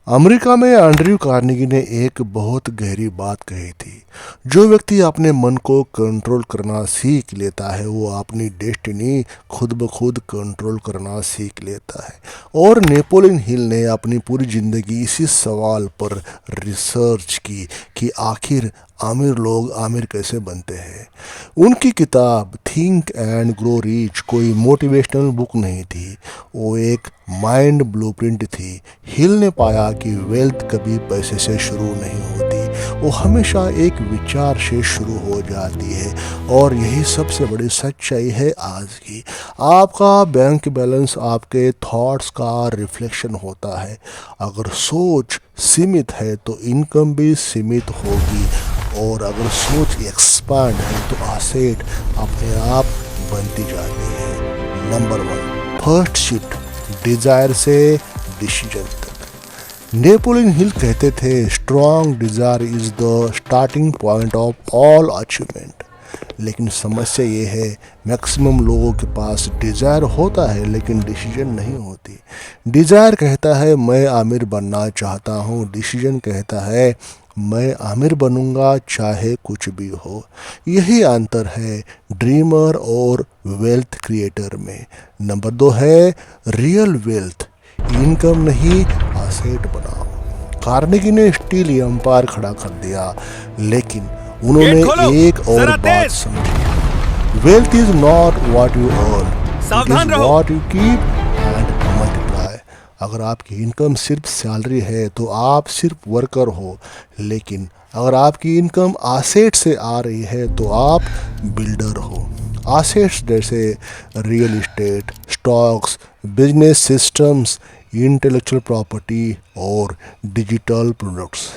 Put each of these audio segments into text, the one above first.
America में Andrew Carnegie ने एक बहुत गहरी बात कही थी। जो व्यक्ति अपने मन को कंट्रोल करना सीख लेता है वो अपनी डेस्टिनी खुद ब खुद कंट्रोल करना सीख लेता है। और नेपोलियन हिल ने अपनी पूरी ज़िंदगी इसी सवाल पर रिसर्च की कि आखिर आमिर लोग आमिर कैसे बनते हैं। उनकी किताब थिंक एंड ग्रो रिच कोई मोटिवेशनल बुक नहीं थी, वो एक माइंड ब्लूप्रिंट थी। हिल ने पाया कि वेल्थ कभी पैसे से शुरू नहीं होती, वो हमेशा एक विचार से शुरू हो जाती है। और यही सबसे बड़ी सच्चाई है आज की। आपका बैंक बैलेंस आपके थॉट्स का रिफ्लेक्शन होता है। अगर सोच सीमित है तो इनकम भी सीमित होगी, और अगर सोच एक्सपांड है तो एसेट अपने आप बनती जाती है। नंबर 1, फर्स्ट शिफ्ट डिजायर से डिसीजन तक। नेपोलियन हिल कहते थे strong desire is the starting point of all achievement. लेकिन समस्या ये है मैक्सिमम लोगों के पास डिजायर होता है लेकिन डिसीजन नहीं होती। डिजायर कहता है मैं आमिर बनना चाहता हूँ, डिसीजन कहता है मैं आमिर बनूंगा चाहे कुछ भी हो। यही अंतर है ड्रीमर और वेल्थ क्रिएटर में। नंबर 2 है रियल वेल्थ, इनकम नहीं एसेट बनाओ। कार्नेगी ने स्टील एम्पायर खड़ा कर दिया, लेकिन उन्होंने एक और बात समझी। Wealth is not what you earn, it is what you keep and multiply. अगर आपकी इनकम सिर्फ सैलरी है तो आप सिर्फ वर्कर हो, लेकिन अगर आपकी इनकम एसेट से आ रही है तो आप बिल्डर हो। एसेट्स जैसे real estate, stocks, business systems, intellectual property और डिजिटल प्रोडक्ट्स।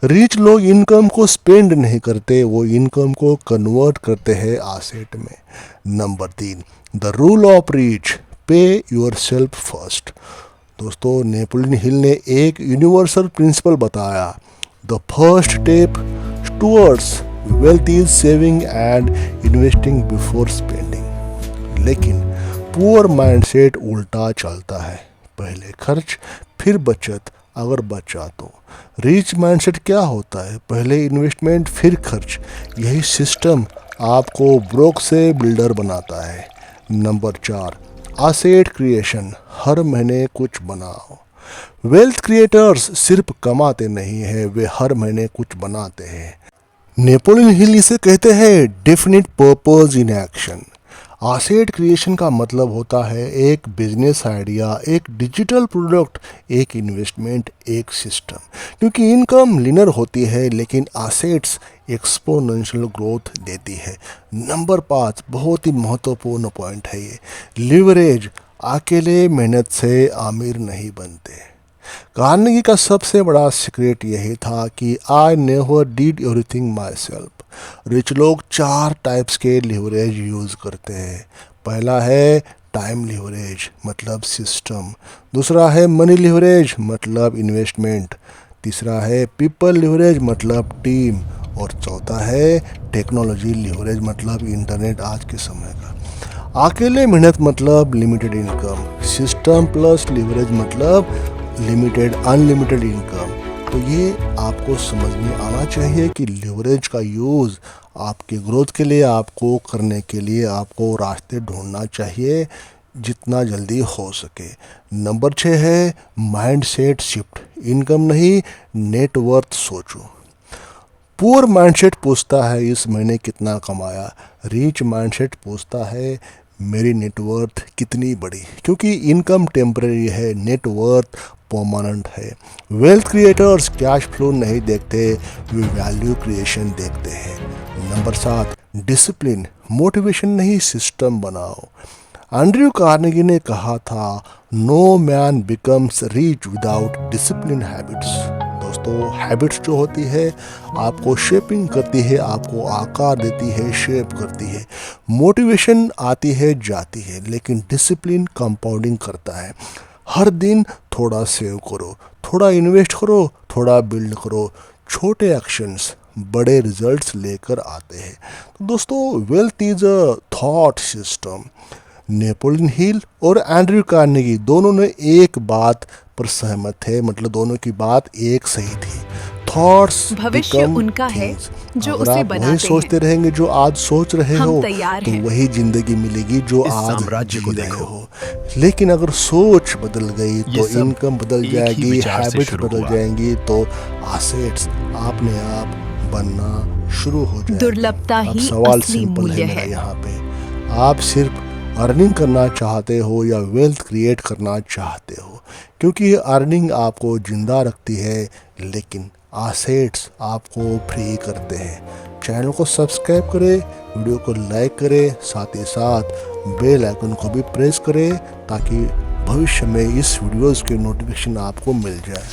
रिच लोग इनकम को स्पेंड नहीं करते, वो इनकम को कन्वर्ट करते हैं एसेट में। Number 3, the rule of rich, पे योर सेल्फ फर्स्ट। दोस्तों, नेपोलियन हिल ने एक यूनिवर्सल प्रिंसिपल बताया, the first step towards wealth is saving and investing before spending. लेकिन पुअर माइंडसेट उल्टा चलता है, पहले खर्च फिर बचत अगर बचा तो। रिच माइंडसेट क्या होता है, पहले इन्वेस्टमेंट फिर खर्च। यही सिस्टम आपको ब्रोक से बिल्डर बनाता है। नंबर 4, एसेट क्रिएशन, हर महीने कुछ बनाओ। वेल्थ क्रिएटर्स सिर्फ कमाते नहीं हैं, वे हर महीने कुछ बनाते हैं। नेपोलियन हिल इसे कहते हैं definite purpose in action. Asset creation का मतलब होता है एक बिजनेस आइडिया, एक डिजिटल प्रोडक्ट, एक इन्वेस्टमेंट, एक सिस्टम। क्योंकि इनकम लिनियर होती है लेकिन एसेट्स एक्सपोनेंशियल ग्रोथ देती है। नंबर 5, बहुत ही महत्वपूर्ण पॉइंट है ये, लिवरेज। अकेले मेहनत से आमिर नहीं बनते। कार्नेगी का सबसे बड़ा सीक्रेट यही था कि I never did everything my self. Rich लोग 4 टाइप्स के लिवरेज यूज़ करते हैं। पहला है टाइम लिवरेज, मतलब सिस्टम। दूसरा है मनी लिवरेज, मतलब इन्वेस्टमेंट। तीसरा है पीपल लिवरेज, मतलब टीम। और चौथा है टेक्नोलॉजी लिवरेज, मतलब इंटरनेट आज के समय का। अकेले मेहनत मतलब limited income, system plus leverage मतलब लिमिटेड अनलिमिटेड इनकम। तो ये आपको समझ में आना चाहिए कि लिवरेज का यूज़ आपके ग्रोथ के लिए, आपको करने के लिए आपको रास्ते ढूंढना चाहिए जितना जल्दी हो सके। नंबर 6 है माइंडसेट शिफ्ट, इनकम नहीं नेटवर्थ सोचो। पुअर माइंडसेट पूछता है इस महीने कितना कमाया, रिच माइंडसेट पूछता है मेरी नेटवर्थ कितनी बड़ी। क्योंकि इनकम टेम्परेरी है, नेटवर्थ परमानेंट है। वेल्थ क्रिएटर्स कैश फ्लो नहीं देखते, वे वैल्यू क्रिएशन देखते हैं। नंबर 7, डिसिप्लिन, मोटिवेशन नहीं सिस्टम बनाओ। एंड्रयू कार्नेगी ने कहा था no man becomes rich without discipline habits. दोस्तों, हैबिट्स जो होती है आपको शेपिंग करती है, आपको आकार देती है, शेप करती है। मोटिवेशन आती है जाती है, लेकिन डिसिप्लिन कंपाउंडिंग करता है। हर दिन थोड़ा सेव करो, थोड़ा इन्वेस्ट करो, थोड़ा बिल्ड करो। छोटे एक्शंस बड़े रिजल्ट्स लेकर आते हैं। तो दोस्तों, wealth is a thought system. Napoleon Hill और एंड्रयू कार्नेगी दोनों ने एक बात पर सहमत थे, मतलब दोनों की बात एक सही थी। थॉट्स भविष्य become उनका है things। जो अगर उसे आप वही बनाते सोचते हैं। रहेंगे जो आज सोच रहे हम हो, तैयार तो हैं। वही जिंदगी मिलेगी जो इस आज साम्राज्य जी को रहे देखो। हो। लेकिन अगर सोच बदल गई ये तो सब इनकम बदल एक ही जाएगी, विचार से हैबिट्स शुरू बदल हुआ। जाएंगी, तो एसेट्स अपने आप बनना शुरू हो जाएंगे। दुर्लभता अब ही सवाल असली सिंपल है मूल्य मेरा है। यहाँ पे, आप सिर्फ अर्निंग करना चाहते हो या वेल्थ क्रिएट करना चाहते हो? क्योंकि अर्निंग आपको जिंदा रखती है, लेकिन एसेट्स आपको फ्री करते हैं। चैनल को सब्सक्राइब करें, वीडियो को लाइक करें, साथ ही साथ बेल आइकन को भी प्रेस करें ताकि भविष्य में इस वीडियोस के नोटिफिकेशन आपको मिल जाए।